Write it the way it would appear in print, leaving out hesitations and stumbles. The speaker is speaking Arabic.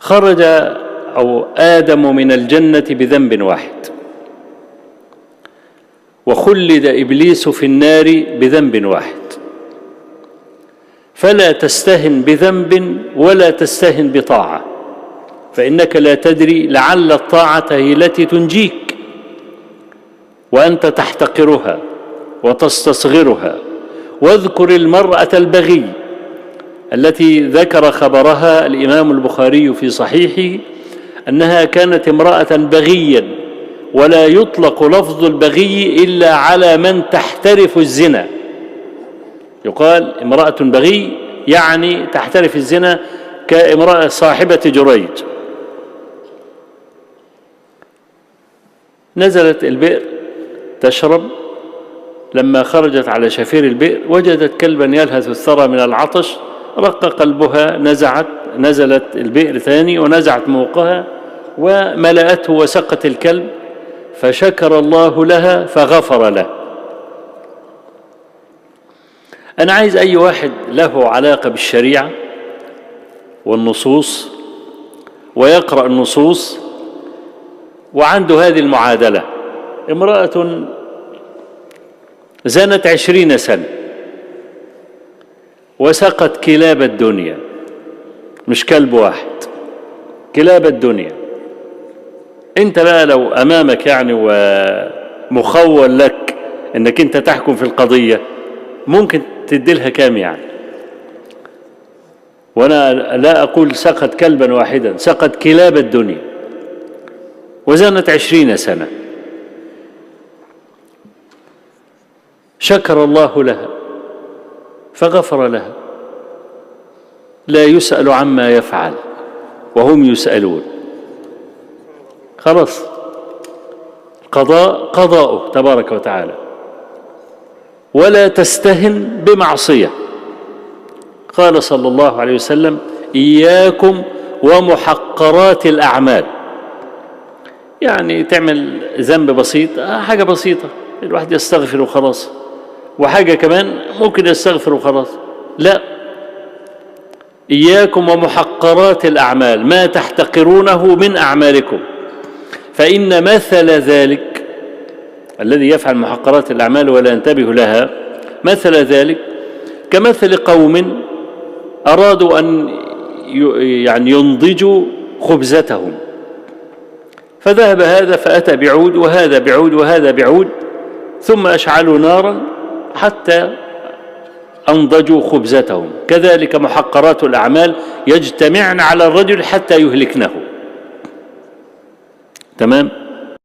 خرج أو آدم من الجنة بذنب واحد، وخلد إبليس في النار بذنب واحد. فلا تستهن بذنب ولا تستهن بطاعة، فإنك لا تدري لعل الطاعة هي التي تنجيك، وأنت تحتقرها وتستصغرها. واذكر المرأة البغي التي ذكر خبرها الإمام البخاري في صحيحه أنها كانت امرأة بغيا، ولا يطلق لفظ البغي إلا على من تحترف الزنا. يقال امرأة بغي يعني تحترف الزنا، كامرأة صاحبة جريج. نزلت البئر تشرب، لما خرجت على شفير البئر وجدت كلبا يلهث الثرى من العطش، رق قلبها، نزلت البئر ثاني ونزعت موقها وملأته وسقت الكلب، فشكر الله لها فغفر له. أنا عايز أي واحد له علاقة بالشريعة والنصوص ويقرأ النصوص وعنده هذه المعادلة: امرأة زنت 20 سنة وسقت كلاب الدنيا، مش كلب واحد، كلاب الدنيا. انت بقى لو امامك يعني ومخول لك انك انت تحكم في القضية، ممكن تديلها كام يعني؟ وانا لا اقول سقط كلبا واحدا، سقط كلاب الدنيا وزنت 20 سنة. شكر الله لها فغفر لها، لا يسأل عما يفعل وهم يسألون. خلاص، قضاؤه تبارك وتعالى. ولا تستهن بمعصية. قال صلى الله عليه وسلم: إياكم ومحقرات الأعمال. يعني تعمل ذنب بسيط، حاجة بسيطة الواحد يستغفر وخلاص، وحاجة كمان ممكن يستغفر وخلاص. لا، إياكم ومحقرات الأعمال، ما تحتقرونه من أعمالكم، فإن مثل ذلك الذي يفعل محقرات الأعمال ولا ينتبه لها، مثل ذلك كمثل قوم أرادوا أن يعني ينضجوا خبزتهم، فذهب هذا فأتى بعود وهذا بعود وهذا بعود، ثم أشعلوا نارا حتى أنضجوا خبزتهم. كذلك محقرات الأعمال يجتمعن على الرجل حتى يهلكنه. تمام؟